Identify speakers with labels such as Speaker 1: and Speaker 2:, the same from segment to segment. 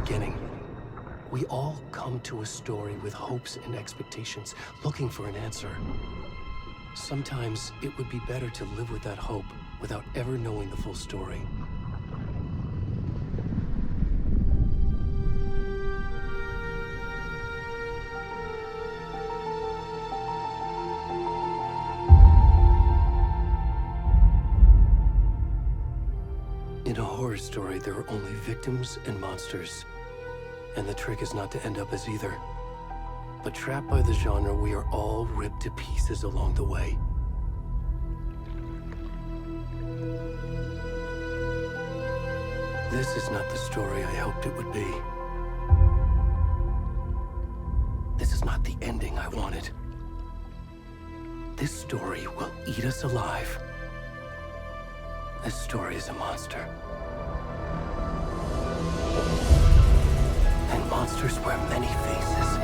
Speaker 1: beginning. We all come to a story with hopes and expectations, looking for an answer. Sometimes it would be better to live with that hope without ever knowing the full story. In a horror story, there are only victims and monsters. And the trick is not to end up as either. But trapped by the genre, we are all ripped to pieces along the way. This is not the story I hoped it would be. This is not the ending I wanted. This story will eat us alive. This story is a monster. And monsters wear many faces.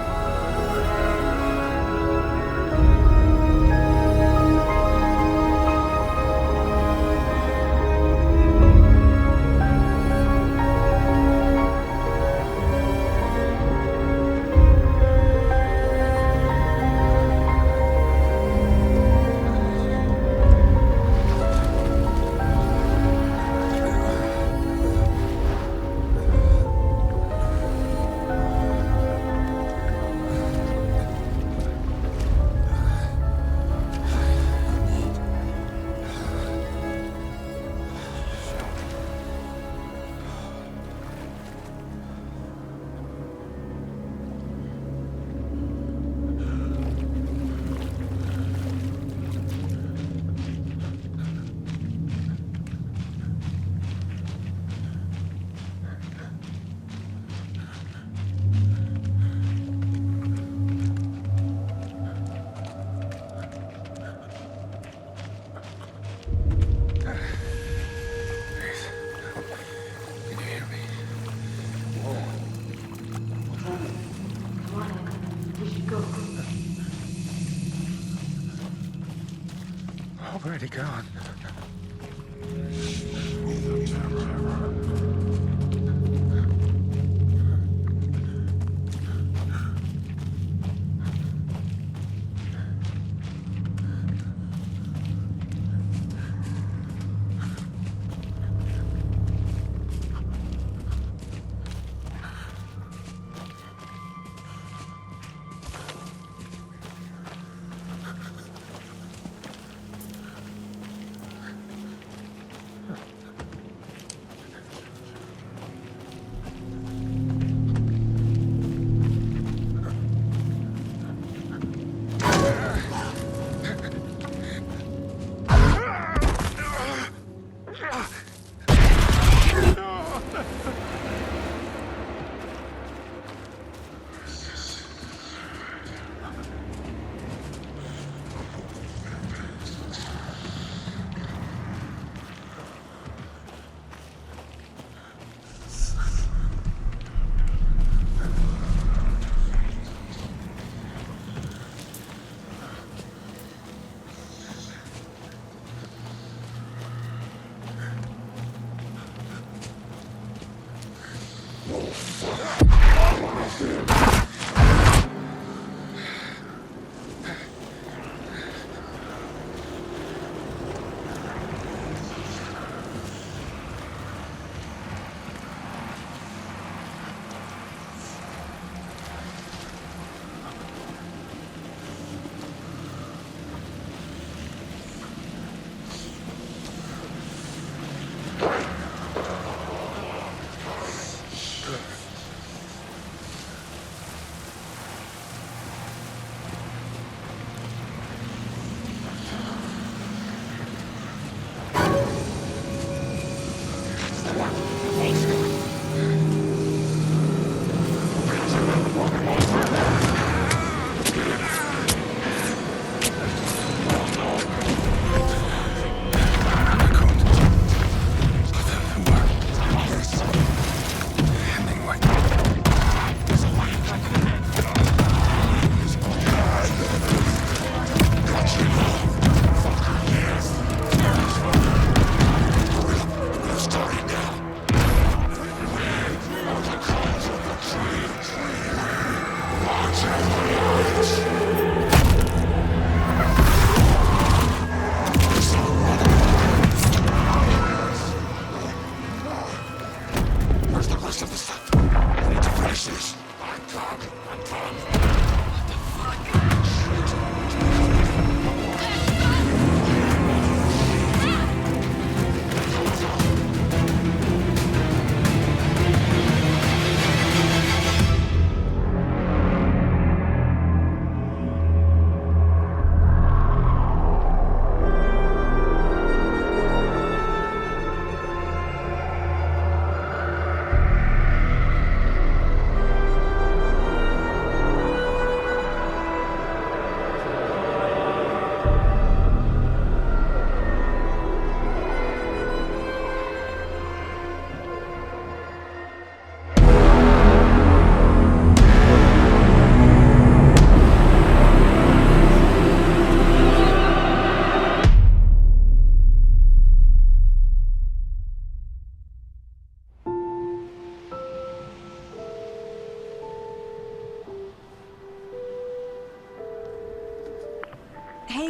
Speaker 2: Already gone.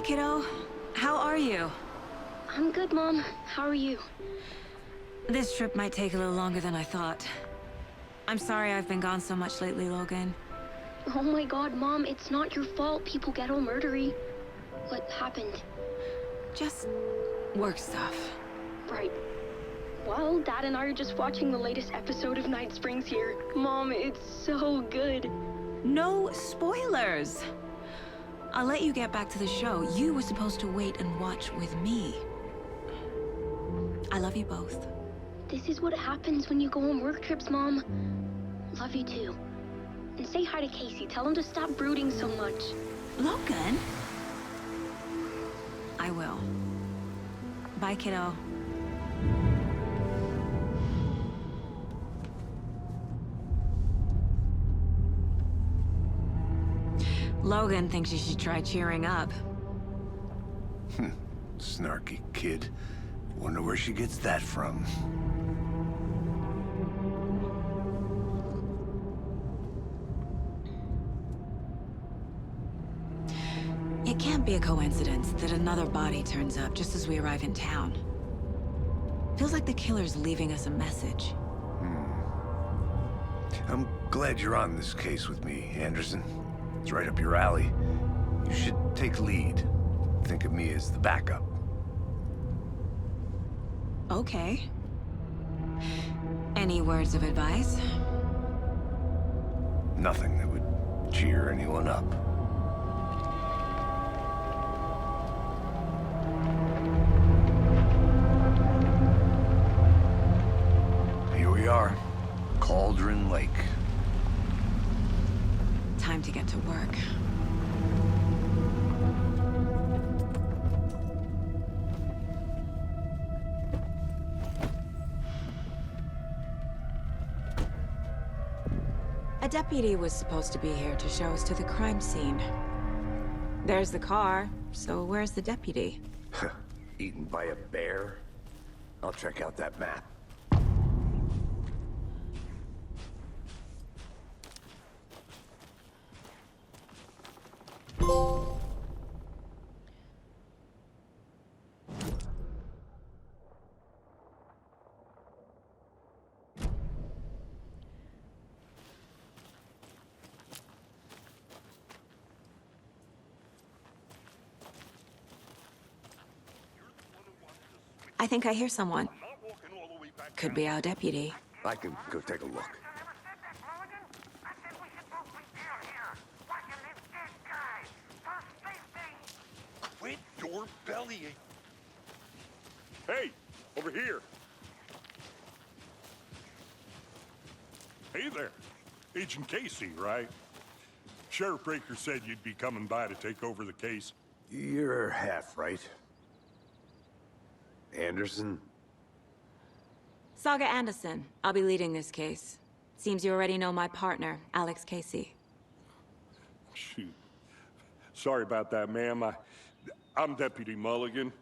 Speaker 2: kiddo. How are you?
Speaker 3: I'm good, Mom. How are you?
Speaker 2: This trip might take a little longer than I thought. I'm sorry I've been gone so much lately, Logan.
Speaker 3: Oh my god, Mom, it's not your fault people get all murdery. What happened?
Speaker 2: Just work stuff.
Speaker 3: Right. Well, Dad and I are just watching the latest episode of Night Springs here. Mom, it's so good.
Speaker 2: No spoilers! I'll let you get back to the show. You were supposed to wait and watch with me. I love you both.
Speaker 3: This is what happens when you go on work trips, Mom. Love you too. And say hi to Casey. Tell him to stop brooding so much.
Speaker 2: Logan? I will. Bye, kiddo. Logan thinks you should try cheering up.
Speaker 4: Snarky kid. Wonder where she gets that from.
Speaker 2: It can't be a coincidence that another body turns up just as we arrive in town. Feels like the killer's leaving us a message.
Speaker 4: I'm glad you're on this case with me, Anderson. It's right up your alley. You should take lead. Think of me as the backup.
Speaker 2: Okay. Any words of advice?
Speaker 4: Nothing that would cheer anyone up. Here we are. Cauldron Lake.
Speaker 2: Time to get to work. A deputy was supposed to be here to show us to the crime scene. There's the car, so where's the deputy?
Speaker 4: Eaten by a bear? I'll check out that map.
Speaker 2: I think I hear someone. Could be our deputy.
Speaker 4: I can go take a look.
Speaker 5: Quit your belly. Hey, over here. Hey there. Agent Casey, right? Sheriff Breaker said you'd be coming by to take over the case.
Speaker 4: You're half right. Anderson?
Speaker 2: Saga Anderson. I'll be leading this case. Seems you already know my partner, Alex Casey.
Speaker 5: Shoot. Sorry about that, ma'am. I'm Deputy Mulligan.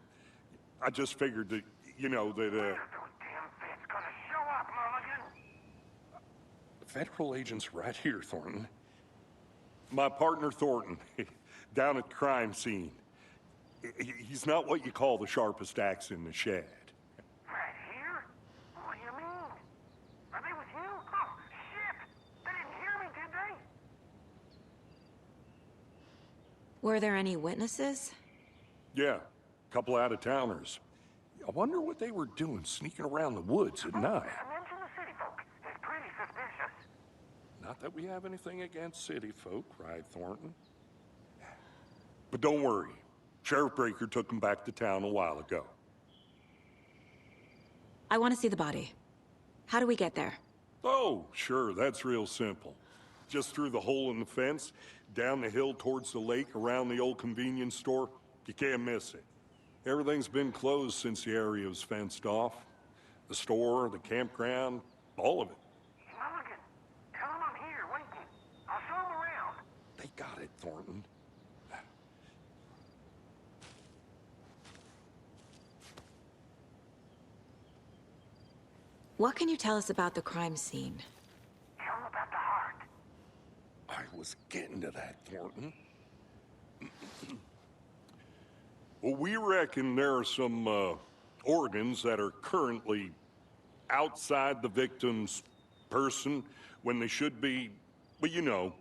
Speaker 5: I just figured that, you know, that, Federal agent's right here, Thornton. My partner, Thornton, down at the crime scene. He's not what you call the sharpest axe in the shed.
Speaker 6: Right here? What do you mean? Are they with you? Oh, shit! They didn't hear me, did they?
Speaker 2: Were there any witnesses?
Speaker 5: Yeah, a couple out-of-towners. I wonder what they were doing sneaking around the woods at night.
Speaker 6: Mention the city folk. It's pretty suspicious.
Speaker 5: Not that we have anything against city folk, right, Thornton? But don't worry. Sheriff Breaker took him back to town a while ago.
Speaker 2: I want to see the body. How do we get there?
Speaker 5: Oh, sure, that's real simple. Just through the hole in the fence, down the hill towards the lake, around the old convenience store. You can't miss it. Everything's been closed since the area was fenced off. The store, the campground, all of it.
Speaker 6: Mulligan, tell them I'm here, waiting. I'll show them around.
Speaker 5: They got it, Thornton.
Speaker 2: What can you tell us about the crime scene?
Speaker 6: Tell them about the heart.
Speaker 5: I was getting to that, Thornton. Well, we reckon there are some organs that are currently outside the victim's person when they should be, well, you know,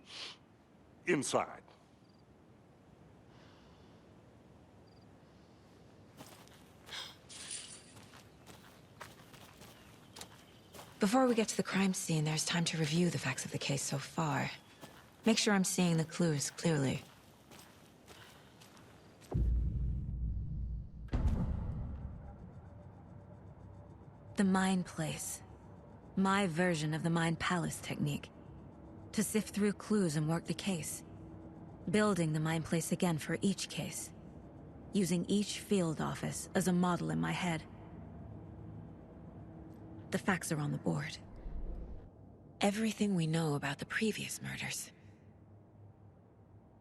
Speaker 5: inside.
Speaker 2: Before we get to the crime scene, there's time to review the facts of the case so far. Make sure I'm seeing the clues clearly. The Mind Place. My version of the Mind Palace technique. To sift through clues and work the case. Building the Mind Place again for each case. Using each field office as a model in my head. The facts are on the board. Everything we know about the previous murders.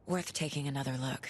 Speaker 2: Worth taking another look.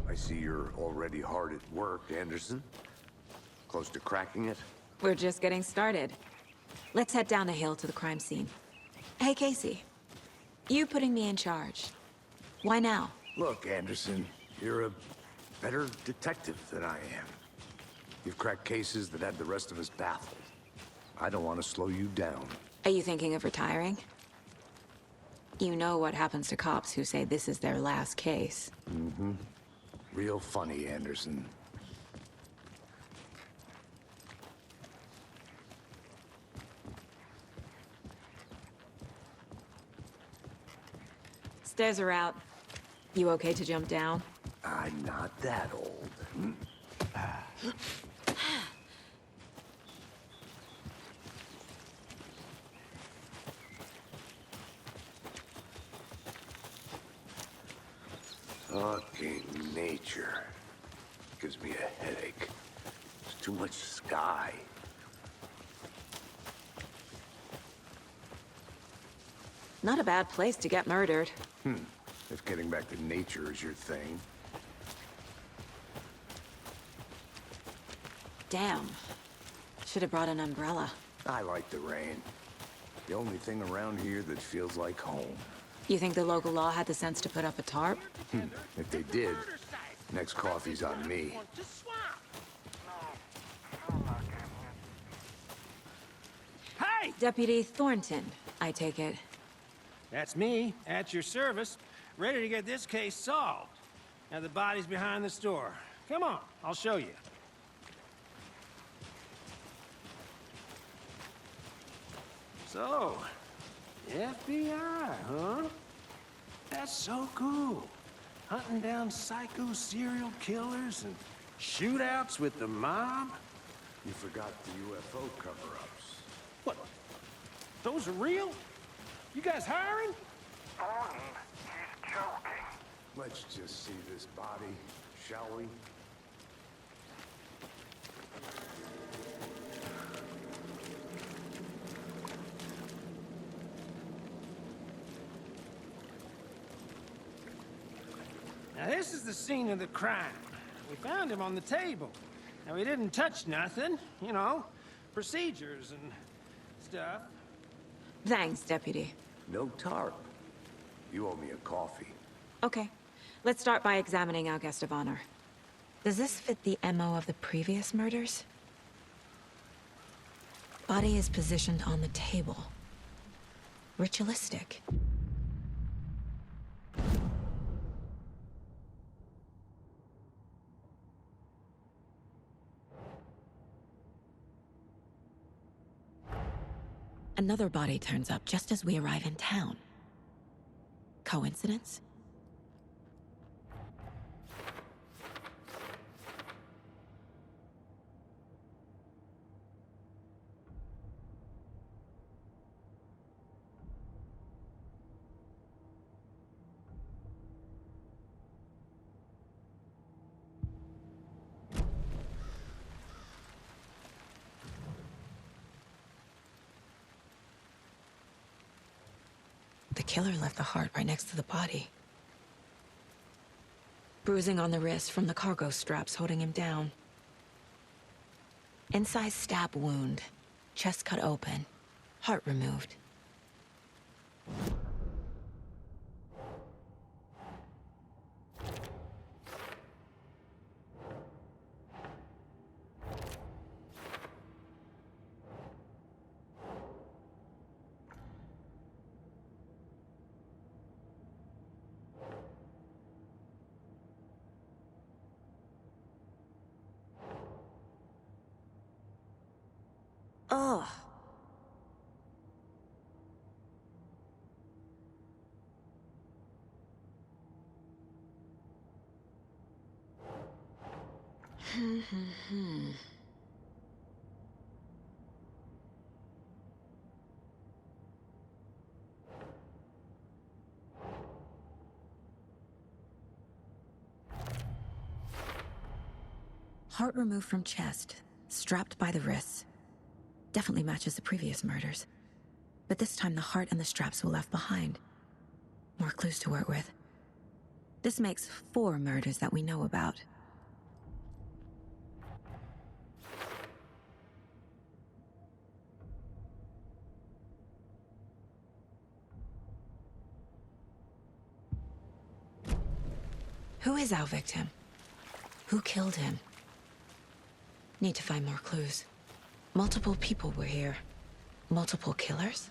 Speaker 4: I see you're already hard at work, Anderson. Close to cracking it?
Speaker 2: We're just getting started. Let's head down the hill to the crime scene. Hey, Casey. You putting me in charge. Why now?
Speaker 4: Look, Anderson, you're a better detective than I am. You've cracked cases that had the rest of us baffled. I don't want to slow you down.
Speaker 2: Are you thinking of retiring? You know what happens to cops who say this is their last case.
Speaker 4: Mm-hmm. Real funny, Anderson.
Speaker 2: Stairs are out. You okay to jump down?
Speaker 4: I'm not that old. Fucking nature. Gives me a headache. There's too much sky.
Speaker 2: Not a bad place to get murdered.
Speaker 4: If getting back to nature is your thing.
Speaker 2: Damn. Should have brought an umbrella.
Speaker 4: I like the rain. The only thing around here that feels like home.
Speaker 2: You think the local law had the sense to put up a tarp?
Speaker 4: If they did, next coffee's on me.
Speaker 7: Hey!
Speaker 2: Deputy Thornton, I take it.
Speaker 7: That's me, at your service, ready to get this case solved. Now the body's behind the store. Come on, I'll show you. So, FBI, huh? That's so cool. Hunting down psycho serial killers and shootouts with the mob.
Speaker 4: You forgot the UFO cover-ups.
Speaker 7: What? Those are real? You guys hiring?
Speaker 6: Thornton, he's joking.
Speaker 4: Let's just see this body, shall we?
Speaker 7: Now this is the scene of the crime. We found him on the table. Now he didn't touch nothing, you know, procedures and stuff.
Speaker 2: Thanks, Deputy.
Speaker 4: No tarp. You owe me a coffee.
Speaker 2: Okay. Let's start by examining our guest of honor. Does this fit the MO of the previous murders? Body is positioned on the table. Ritualistic. Another body turns up just as we arrive in town. Coincidence? killer left the heart right next to the body. Bruising on the wrist from the cargo straps holding him down. Incised stab wound. Chest cut open. Heart removed. Ugh. Heart removed from chest, strapped by the wrists. Definitely matches the previous murders. But this time the heart and the straps were left behind. More clues to work with. This makes 4 murders that we know about. Who is our victim? Who killed him? Need to find more clues. Multiple people were here. Multiple killers?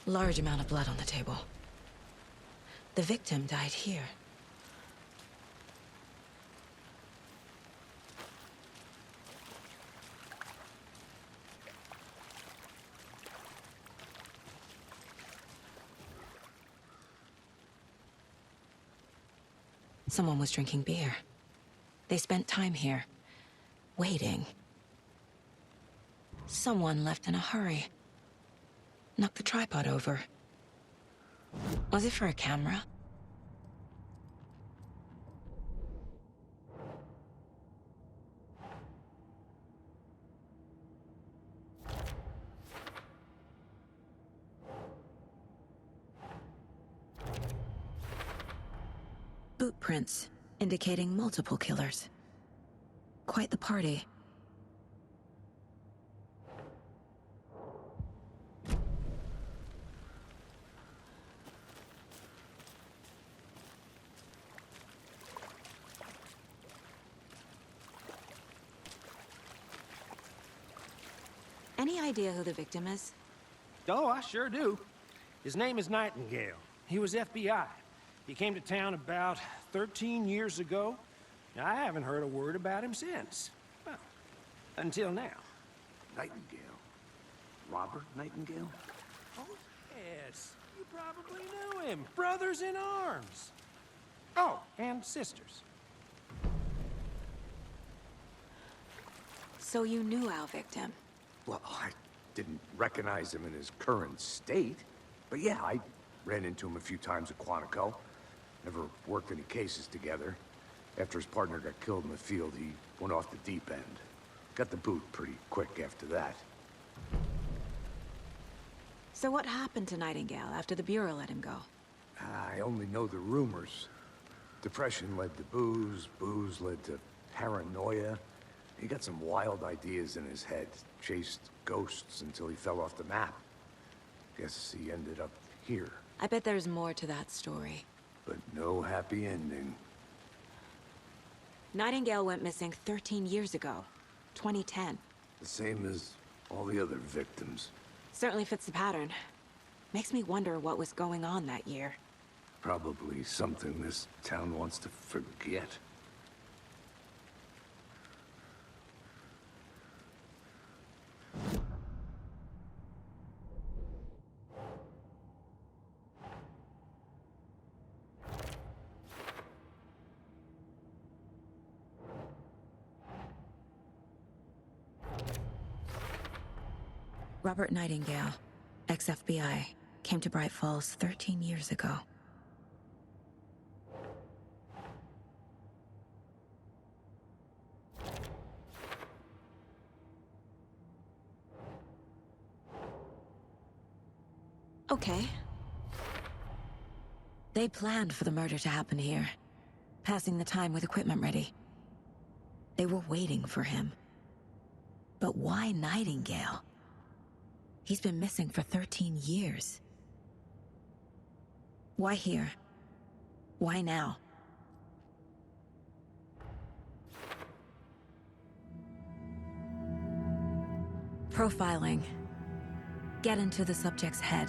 Speaker 2: Large amount of blood on the table. The victim died here. Someone was drinking beer. They spent time here, waiting. Someone left in a hurry. Knocked the tripod over. Was it for a camera? Boot prints, indicating multiple killers. Quite the party. Any idea who the victim is?
Speaker 7: Oh, I sure do. His name is Nightingale. He was FBI. He came to town about 13 years ago. I haven't heard a word about him since. Well, until now.
Speaker 4: Nightingale? Robert Nightingale?
Speaker 7: Oh, yes. You probably know him. Brothers in arms. Oh, and sisters.
Speaker 2: So you knew our victim?
Speaker 4: Well, I didn't recognize him in his current state. But yeah, I ran into him a few times at Quantico. Never worked any cases together. After his partner got killed in the field, he went off the deep end. Got the boot pretty quick after that.
Speaker 2: So what happened to Nightingale after the Bureau let him go?
Speaker 4: I only know the rumors. Depression led to booze, booze led to paranoia. He got some wild ideas in his head, chased ghosts until he fell off the map. Guess he ended up here.
Speaker 2: I bet there's more to that story.
Speaker 4: But no happy ending.
Speaker 2: Nightingale went missing 13 years ago, 2010.
Speaker 4: The same as all the other victims.
Speaker 2: Certainly fits the pattern. Makes me wonder what was going on that year.
Speaker 4: Probably something this town wants to forget.
Speaker 2: Robert Nightingale, ex-FBI, came to Bright Falls 13 years ago. Okay. They planned for the murder to happen here, passing the time with equipment ready. They were waiting for him. But why Nightingale? He's been missing for 13 years. Why here? Why now? Profiling. Get into the subject's head.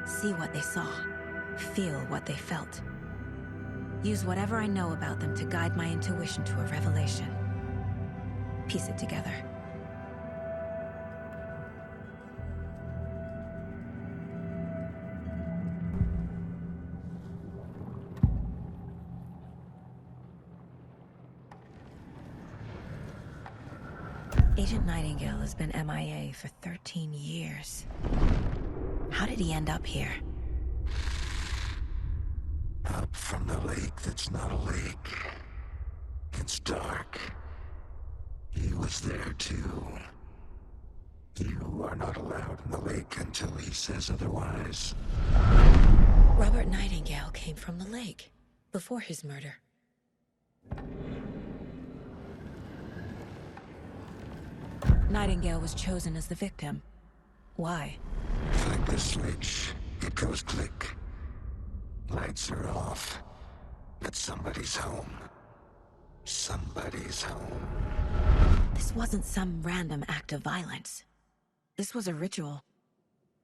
Speaker 2: See what they saw. Feel what they felt. Use whatever I know about them to guide my intuition to a revelation. Piece it together. Agent Nightingale has been MIA for 13 years. How did he end up here?
Speaker 8: Up from the lake that's not a lake. It's dark. He was there too. You are not allowed in the lake until he says otherwise.
Speaker 2: Robert Nightingale came from the lake, before his murder. Nightingale was chosen as the victim. Why?
Speaker 8: Flick the switch. It goes click. Lights are off. But somebody's home. Somebody's home.
Speaker 2: This wasn't some random act of violence. This was a ritual.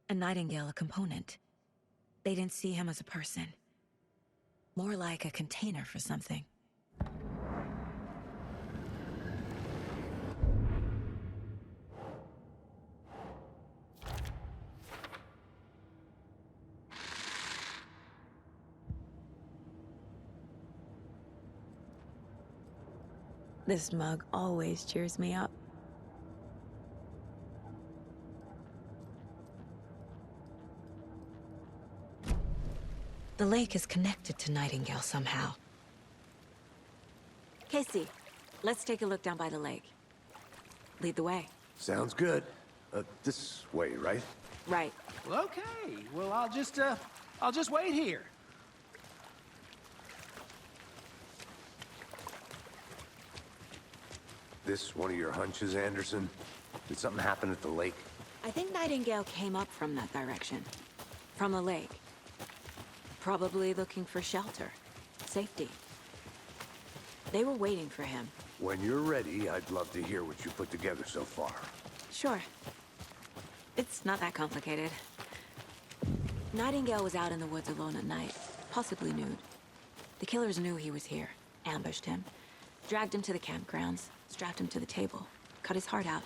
Speaker 2: And Nightingale a component. They didn't see him as a person. More like a container for something. This mug always cheers me up. The lake is connected to Nightingale somehow. Casey, let's take a look down by the lake. Lead the way.
Speaker 4: Sounds good. This way, right?
Speaker 2: Right.
Speaker 7: Well, okay. Well, I'll just wait here.
Speaker 4: This one of your hunches, Anderson? Did something happen at the lake?
Speaker 2: I think Nightingale came up from that direction. From the lake. Probably looking for shelter. Safety. They were waiting for him.
Speaker 4: When you're ready, I'd love to hear what you put together so far.
Speaker 2: Sure. It's not that complicated. Nightingale was out in the woods alone at night, possibly nude. The killers knew he was here, ambushed him, dragged him to the campgrounds, strapped him to the table, cut his heart out.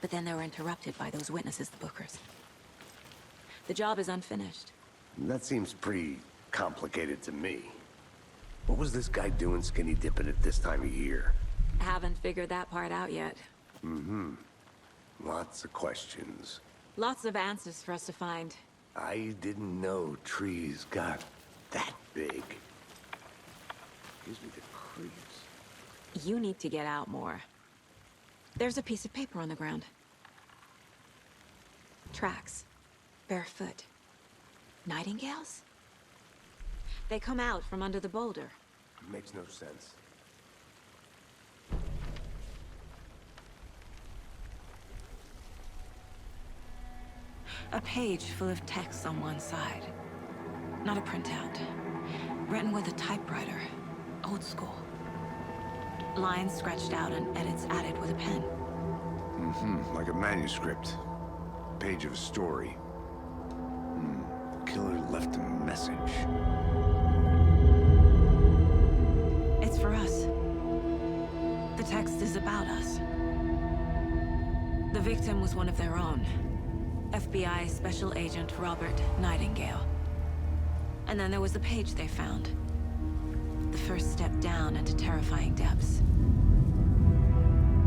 Speaker 2: But then they were interrupted by those witnesses, the Bookers. The job is unfinished.
Speaker 4: That seems pretty complicated to me. What was this guy doing skinny dipping at this time of year?
Speaker 2: Haven't figured that part out yet.
Speaker 4: Mm-hmm. Lots of questions.
Speaker 2: Lots of answers for us to find.
Speaker 4: I didn't know trees got that big. Gives me the creeps.
Speaker 2: You need to get out more. There's a piece of paper on the ground. Tracks. Barefoot. Nightingales? They come out from under the boulder.
Speaker 4: Makes no sense.
Speaker 2: A page full of text on one side. Not a printout. Written with a typewriter. Old school. Lines scratched out and edits added with a pen.
Speaker 4: Mm-hmm. Like a manuscript. Page of a story. Killer left a message.
Speaker 2: It's for us. The text is about us. The victim was one of their own. FBI Special Agent Robert Nightingale. And then there was the page they found. The first step down into terrifying depths.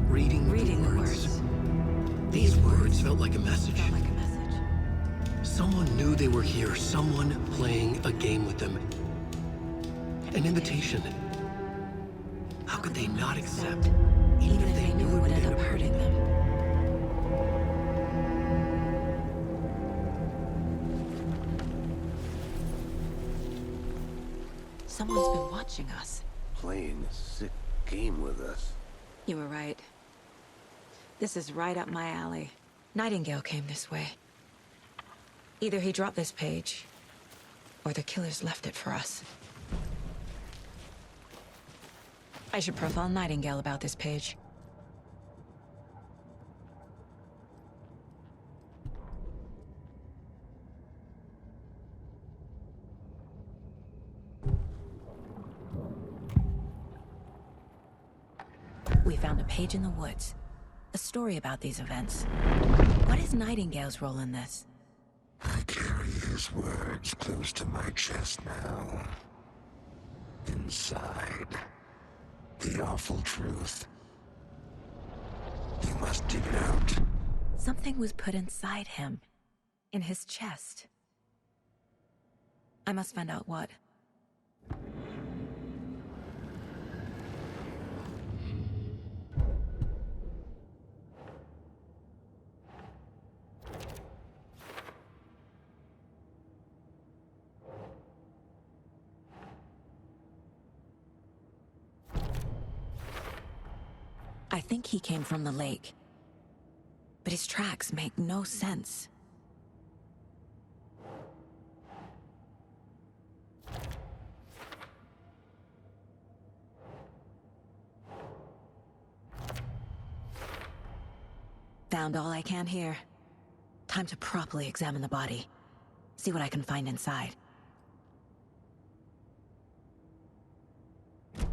Speaker 1: Reading
Speaker 2: the words.
Speaker 1: These words felt like a message.
Speaker 2: Felt like a message.
Speaker 1: Someone knew they were here, someone playing a game with them. An invitation. How could they not accept,
Speaker 2: even if they knew it would end up hurting them? Someone's been watching us.
Speaker 4: Playing a sick game with us.
Speaker 2: You were right. This is right up my alley. Nightingale came this way. Either he dropped this page, or the killers left it for us. I should profile Nightingale about this page. We found a page in the woods. A story about these events. What is Nightingale's role in this?
Speaker 8: I carry his words close to my chest now. Inside, the awful truth. You must dig it out.
Speaker 2: Something was put inside him. In his chest. I must find out what. I think he came from the lake. But his tracks make no sense. Found all I can here. Time to properly examine the body. See what I can find inside.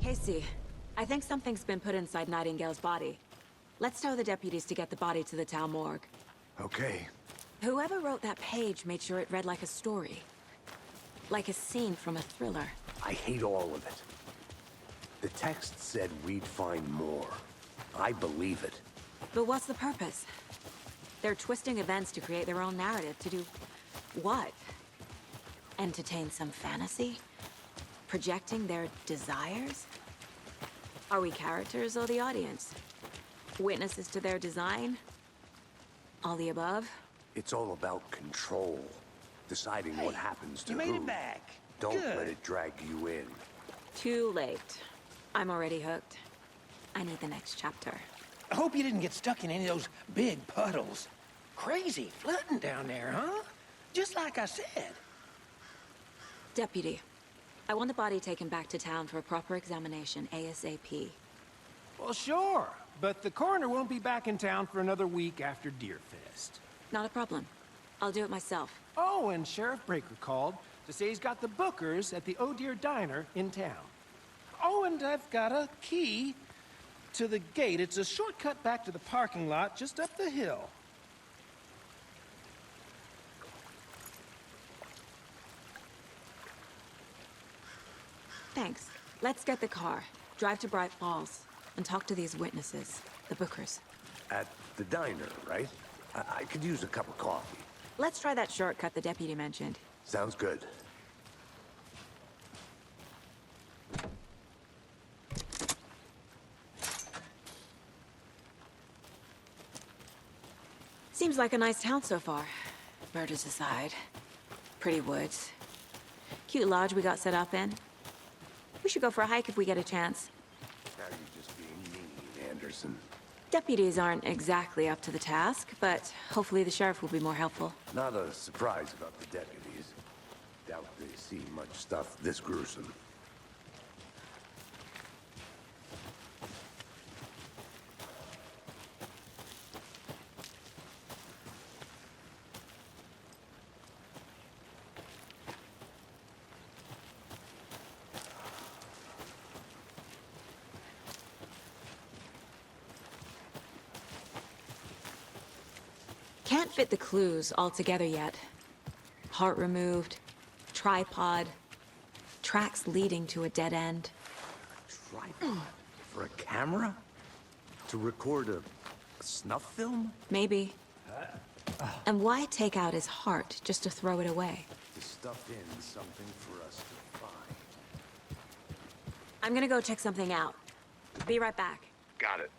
Speaker 2: Casey, I think something's been put inside Nightingale's body. Let's tell the deputies to get the body to the town morgue.
Speaker 4: Okay.
Speaker 2: Whoever wrote that page made sure it read like a story. Like a scene from a thriller.
Speaker 4: I hate all of it. The text said we'd find more. I believe it.
Speaker 2: But what's the purpose? They're twisting events to create their own narrative. To do what? Entertain some fantasy? Projecting their desires? Are we characters or the audience? Witnesses to their design? All the above?
Speaker 4: It's all about control. Deciding what happens to
Speaker 7: You made
Speaker 4: who.
Speaker 7: it back.
Speaker 4: Don't
Speaker 7: Good.
Speaker 4: let it drag you in.
Speaker 2: Too late. I'm already hooked. I need the next chapter.
Speaker 7: I hope you didn't get stuck in any of those big puddles. Crazy flooding down there, huh? Just like I said.
Speaker 2: Deputy, I want the body taken back to town for a proper examination ASAP.
Speaker 7: Well, sure. But the coroner won't be back in town for another week after Deerfest.
Speaker 2: Not a problem. I'll do it myself.
Speaker 7: Oh, and Sheriff Breaker called to say he's got the Bookers at the Oh Dear Diner in town. Oh, and I've got a key to the gate. It's a shortcut back to the parking lot just up the hill.
Speaker 2: Thanks. Let's get the car, drive to Bright Falls, and talk to these witnesses, the Bookers.
Speaker 4: At the diner, right? I could use a cup of coffee.
Speaker 2: Let's try that shortcut the deputy mentioned.
Speaker 4: Sounds good.
Speaker 2: Seems like a nice town so far. Murders aside. Pretty woods. Cute lodge we got set up in. We should go for a hike if we get a chance.
Speaker 4: Now you're just being mean, Anderson.
Speaker 2: Deputies aren't exactly up to the task, but hopefully the sheriff will be more helpful.
Speaker 4: Not a surprise about the deputies. Doubt they see much stuff this gruesome.
Speaker 2: Can't fit the clues all together yet. Heart removed, tripod, tracks leading to a dead end.
Speaker 4: Tripod? For a camera? To record a snuff film?
Speaker 2: Maybe. And why take out his heart just to throw it away?
Speaker 4: To stuff in something for us to find.
Speaker 2: I'm gonna go check something out. Be right back.
Speaker 4: Got it.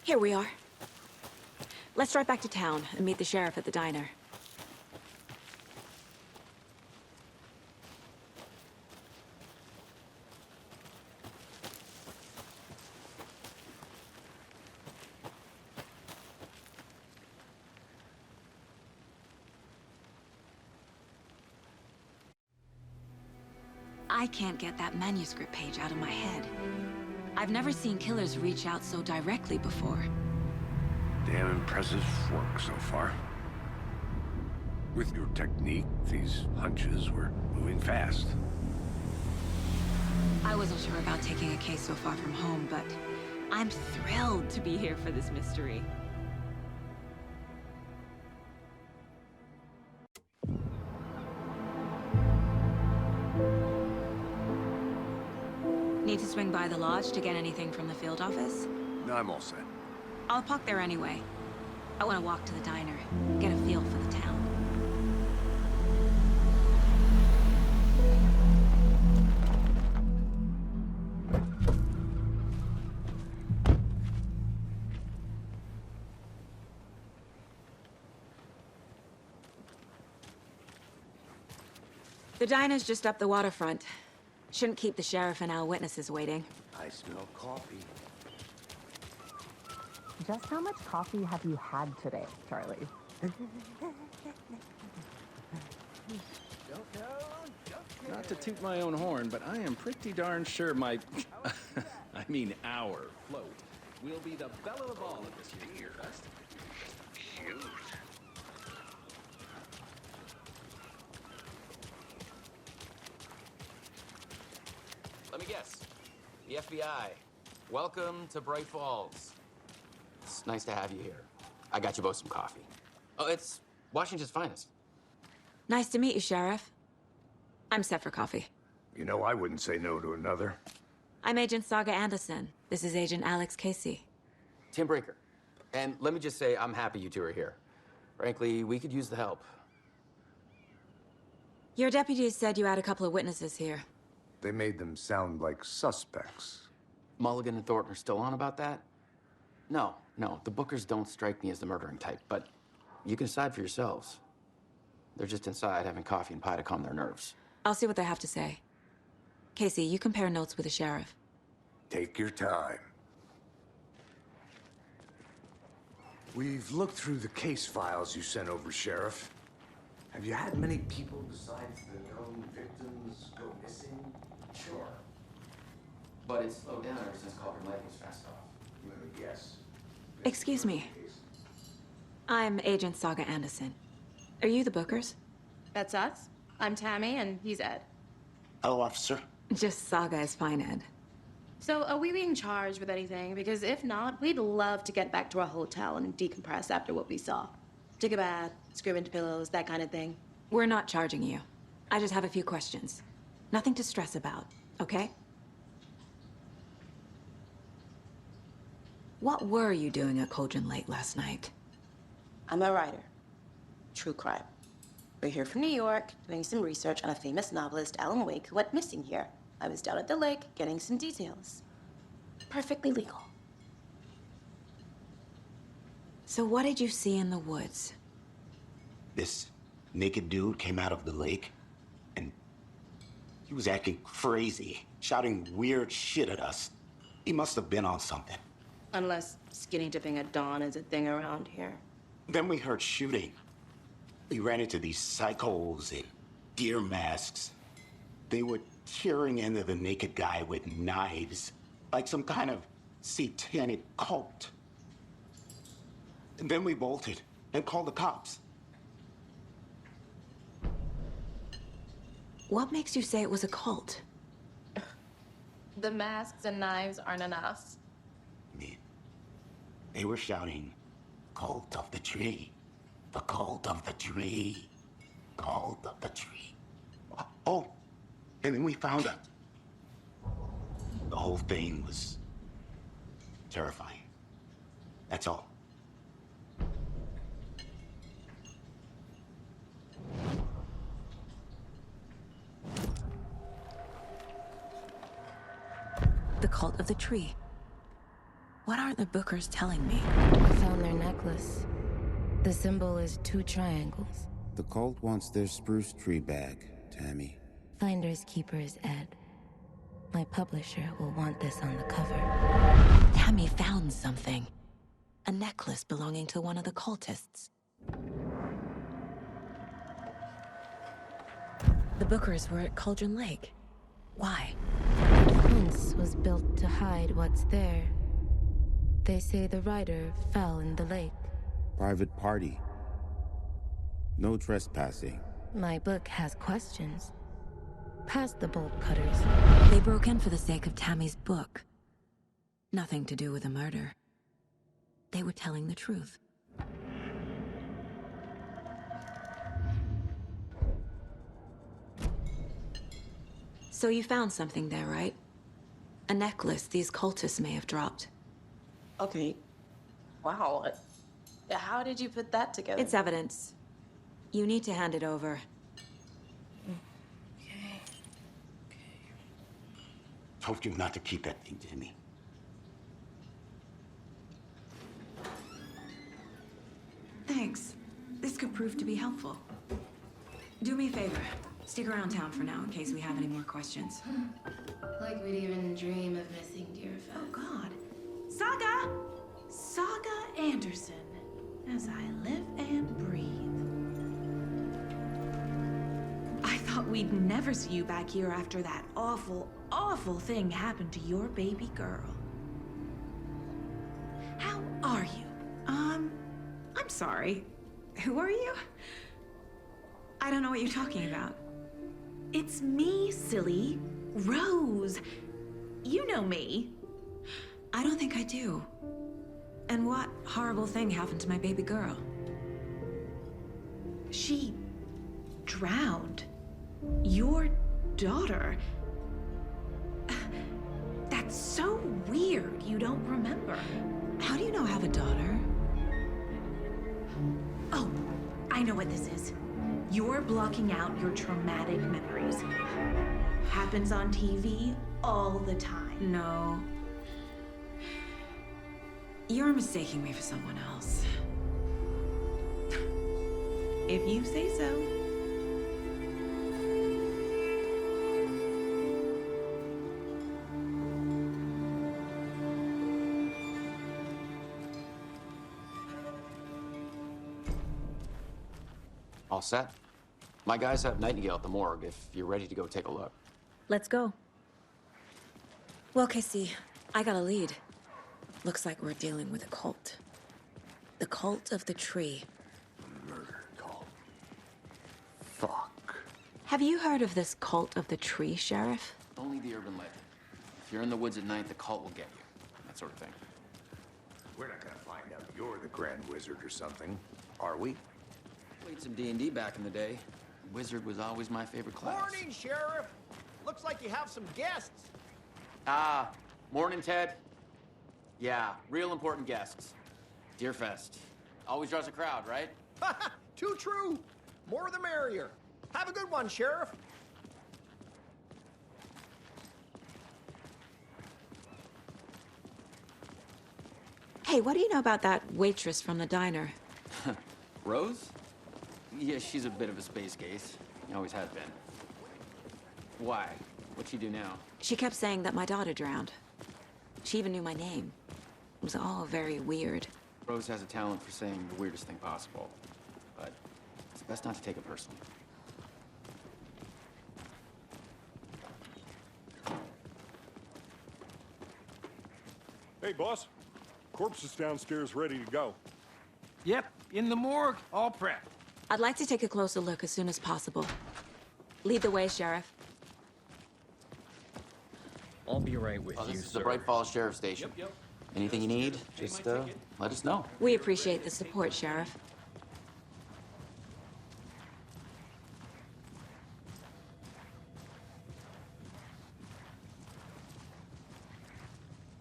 Speaker 2: Here we are. Let's drive back to town and meet the sheriff at the diner. I can't get that manuscript page out of my head. I've never seen killers reach out so directly before.
Speaker 4: Damn impressive work so far. With your technique, these hunches were moving fast.
Speaker 2: I wasn't sure about taking a case so far from home, but I'm thrilled to be here for this mystery. Need to swing by the lodge to get anything from the field office?
Speaker 4: No, I'm all set.
Speaker 2: I'll park there anyway. I want to walk to the diner, get a feel for the town. The diner's just up the waterfront. Shouldn't keep the sheriff and our witnesses waiting.
Speaker 4: I smell coffee.
Speaker 9: Just how much coffee have you had today, Charlie?
Speaker 10: Not to toot my own horn, but I am pretty darn sure my... I mean our float will be the belle of the ball of this year's festival.
Speaker 4: Cute.
Speaker 11: Let me guess. The FBI. Welcome to Bright Falls. It's nice to have you here. I got you both some coffee. Oh, it's Washington's finest.
Speaker 2: Nice to meet you, Sheriff. I'm set for coffee.
Speaker 4: You know, I wouldn't say no to another.
Speaker 2: I'm Agent Saga Anderson. This is Agent Alex Casey.
Speaker 11: Tim Breaker. And let me just say, I'm happy you two are here. Frankly, we could use the help.
Speaker 2: Your deputies said you had a couple of witnesses here.
Speaker 4: They made them sound like suspects.
Speaker 11: Mulligan and Thornton are still on about that? No, the Bookers don't strike me as the murdering type, but you can decide for yourselves. They're just inside having coffee and pie to calm their nerves.
Speaker 2: I'll see what they have to say. Casey, you compare notes with the sheriff.
Speaker 4: Take your time. We've looked through the case files you sent over, Sheriff. Have you had many people besides the known victims go missing?
Speaker 11: Sure. But it's slowed down ever since Culver Lake was fast off.
Speaker 4: Let me guess.
Speaker 2: Excuse me. I'm Agent Saga Anderson. Are you the Bookers?
Speaker 12: That's us. I'm Tammy, and he's Ed.
Speaker 8: Hello, officer.
Speaker 2: Just Saga is fine, Ed.
Speaker 12: So, are we being charged with anything? Because if not, we'd love to get back to our hotel and decompress after what we saw. Take a bath, scream into pillows, that kind of thing.
Speaker 2: We're not charging you. I just have a few questions. Nothing to stress about, okay? What were you doing at Cauldron Lake last night?
Speaker 12: I'm a writer. True crime. We're here from New York, doing some research on a famous novelist, Alan Wake, who went missing here. I was down at the lake, getting some details. Perfectly legal.
Speaker 2: So what did you see in the woods?
Speaker 8: This naked dude came out of the lake, and he was acting crazy, shouting weird shit at us. He must have been on something.
Speaker 12: Unless skinny dipping at dawn is a thing around here.
Speaker 8: Then we heard shooting. We ran into these psychos in deer masks. They were tearing into the naked guy with knives, like some kind of satanic cult. And then we bolted and called the cops.
Speaker 2: What makes you say it was a cult?
Speaker 12: The masks and knives aren't enough.
Speaker 8: I mean, they were shouting, "Cult of the tree, the cult of the tree, cult of the tree." Oh, and then we found out. The whole thing was terrifying. That's all.
Speaker 2: The cult of the tree. What aren't the Bookers telling me?
Speaker 13: I found their necklace. The symbol is 2 triangles.
Speaker 14: The cult wants their spruce tree back, Tammy.
Speaker 13: Finders keepers, Ed. My publisher will want this on the cover.
Speaker 2: Tammy found something. A necklace belonging to one of the cultists. The Bookers were at Cauldron Lake. Why?
Speaker 13: The fence was built to hide what's there. They say the rider fell in the lake.
Speaker 14: Private party. No trespassing.
Speaker 13: My book has questions. Past the bolt cutters.
Speaker 2: They broke in for the sake of Tammy's book. Nothing to do with a murder. They were telling the truth. So you found something there, right? A necklace these cultists may have dropped.
Speaker 12: Okay. Wow. How did you put that together?
Speaker 2: It's evidence. You need to hand it over.
Speaker 8: Told you not to keep that thing, Jimmy.
Speaker 2: Thanks. This could prove to be helpful. Do me a favor. Stick around town for now in case we have any more questions.
Speaker 13: Like we'd even dream of missing dear Fez.
Speaker 15: Oh, God. Saga! Saga Anderson. As I live and breathe. I thought we'd never see you back here after that awful, awful thing happened to your baby girl. How are you? I'm sorry. Who are you? I don't know what you're talking about. It's me, silly. Rose. You know me.
Speaker 2: I don't think I do. And what horrible thing happened to my baby girl?
Speaker 15: She drowned. Your daughter. That's so weird you don't remember.
Speaker 2: How do you know I have a daughter?
Speaker 15: Oh, I know what this is. You're blocking out your traumatic memories. Happens on TV all the time.
Speaker 2: No. You're mistaking me for someone else.
Speaker 15: If you say so.
Speaker 11: All set? My guys have Nightingale at the morgue if you're ready to go take a look.
Speaker 2: Let's go. Well, Casey, I got a lead. Looks like we're dealing with a cult. The cult of the tree.
Speaker 4: Murder cult. Fuck.
Speaker 2: Have you heard of this cult of the tree, Sheriff?
Speaker 11: Only the urban legend. If you're in the woods at night, the cult will get you. That sort of thing.
Speaker 4: We're not gonna find out you're the Grand Wizard or something, are we?
Speaker 11: Played some D&D back in the day. Wizard was always my favorite class.
Speaker 16: Morning, Sheriff. Looks like you have some guests.
Speaker 11: Morning, Ted. Yeah, real important guests. Deerfest. Always draws a crowd, right?
Speaker 16: Too true. More the merrier. Have a good one, Sheriff.
Speaker 2: Hey, what do you know about that waitress from the diner?
Speaker 11: Rose? Yeah, she's a bit of a space case. Always has been. Why? What'd she do now?
Speaker 2: She kept saying that my daughter drowned. She even knew my name. It was all very weird.
Speaker 11: Rose has a talent for saying the weirdest thing possible. But it's best not to take it personally.
Speaker 5: Hey, boss. Corpse is downstairs ready to go.
Speaker 7: Yep, in the morgue, all prepped.
Speaker 2: I'd like to take a closer look as soon as possible. Lead the way, Sheriff.
Speaker 17: I'll be right with you,
Speaker 11: This is
Speaker 17: sir.
Speaker 11: the Bright Falls Sheriff Station. Anything you need, just let us know.
Speaker 2: We appreciate the support, Sheriff.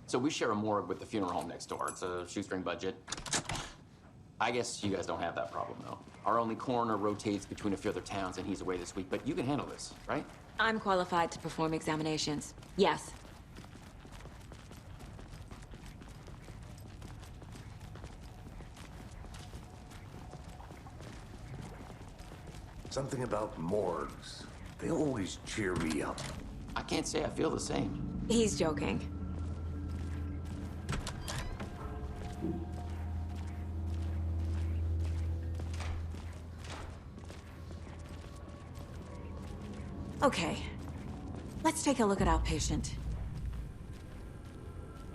Speaker 11: So we share a morgue with the funeral home next door. It's a shoestring budget. I guess you guys don't have that problem, though. Our only coroner rotates between a few other towns, and he's away this week, but you can handle this, right?
Speaker 2: I'm qualified to perform examinations. Yes.
Speaker 4: Something about morgues. They always cheer me up.
Speaker 11: I can't say I feel the same.
Speaker 2: He's joking. Okay. Let's take a look at outpatient.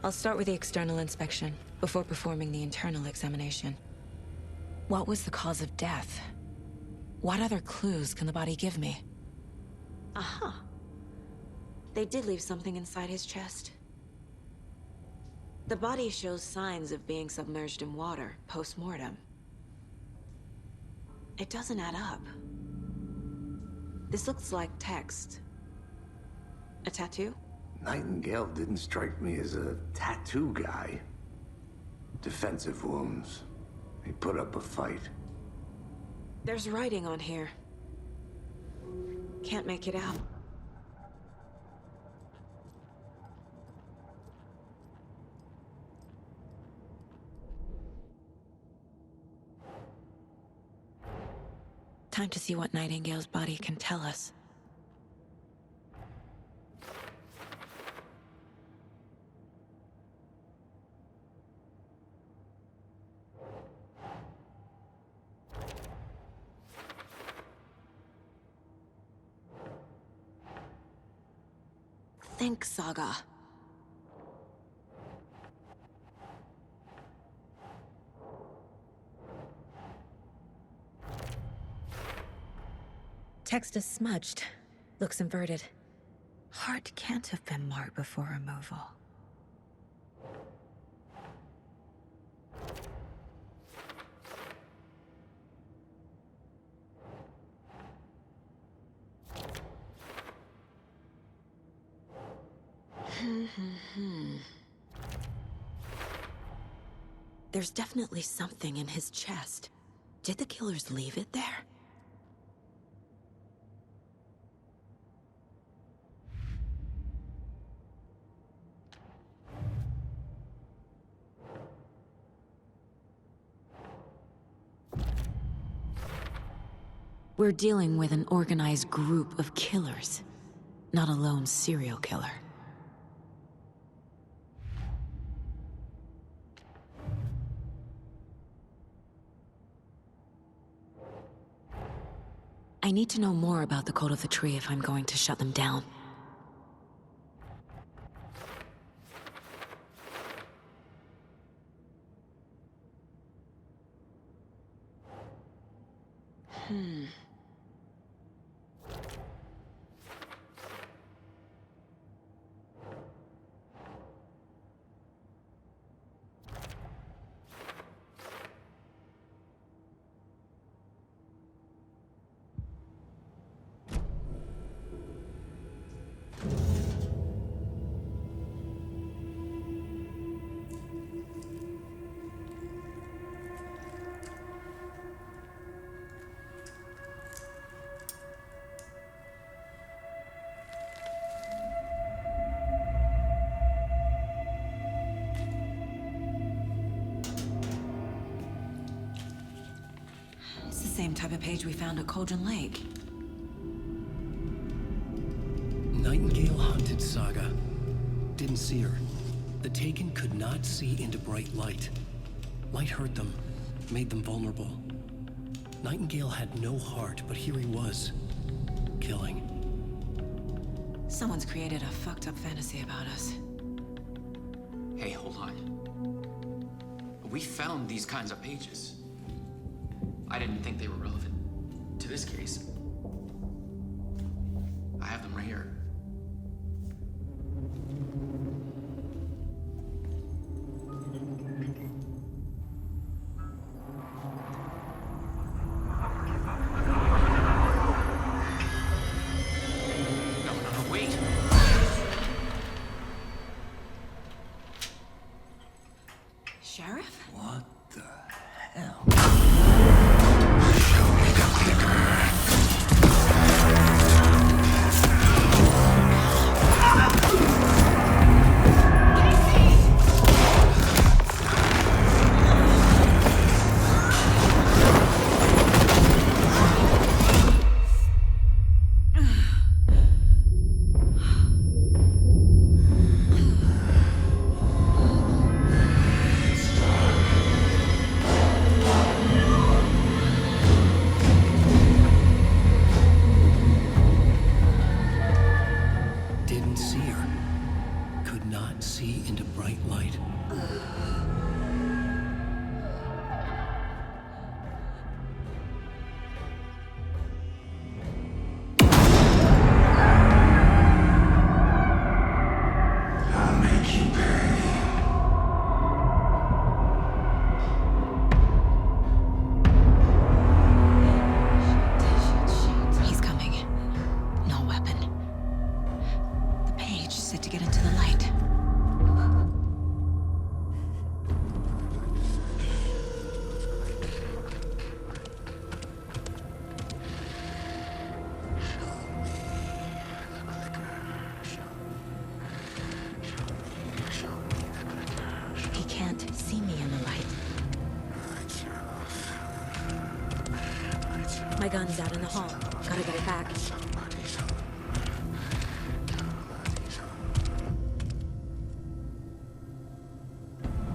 Speaker 2: I'll start with the external inspection before performing the internal examination. What was the cause of death? What other clues can the body give me? Aha. They did leave something inside his chest. The body shows signs of being submerged in water post-mortem. It doesn't add up. This looks like text. A tattoo?
Speaker 4: Nightingale didn't strike me as a tattoo guy. Defensive wounds. He put up a fight.
Speaker 2: There's writing on here. Can't make it out. Time to see what Nightingale's body can tell us. Think, Saga. Text is smudged. Looks inverted. Heart can't have been marked before removal. There's definitely something in his chest. Did the killers leave it there? We're dealing with an organized group of killers, not a lone serial killer. I need to know more about the code of the tree if I'm going to shut them down. It's the same type of page we found at Cauldron Lake.
Speaker 1: Nightingale hunted Saga. Didn't see her. The Taken could not see into bright light. Light hurt them, made them vulnerable. Nightingale had no heart, but here he was, killing.
Speaker 2: Someone's created a fucked up fantasy about us.
Speaker 11: Hey, hold on. We found these kinds of pages. I didn't think they were relevant to this case. I have them right here. No, wait.
Speaker 2: Sheriff?
Speaker 4: What the hell?
Speaker 1: could not see into bright light.
Speaker 8: I'll make you pay.
Speaker 15: He's coming. No weapon. The page said to get into the light. He can't see me in the light.
Speaker 2: My gun's out in the hall. Gotta get it back.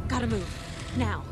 Speaker 2: Gotta move. Now.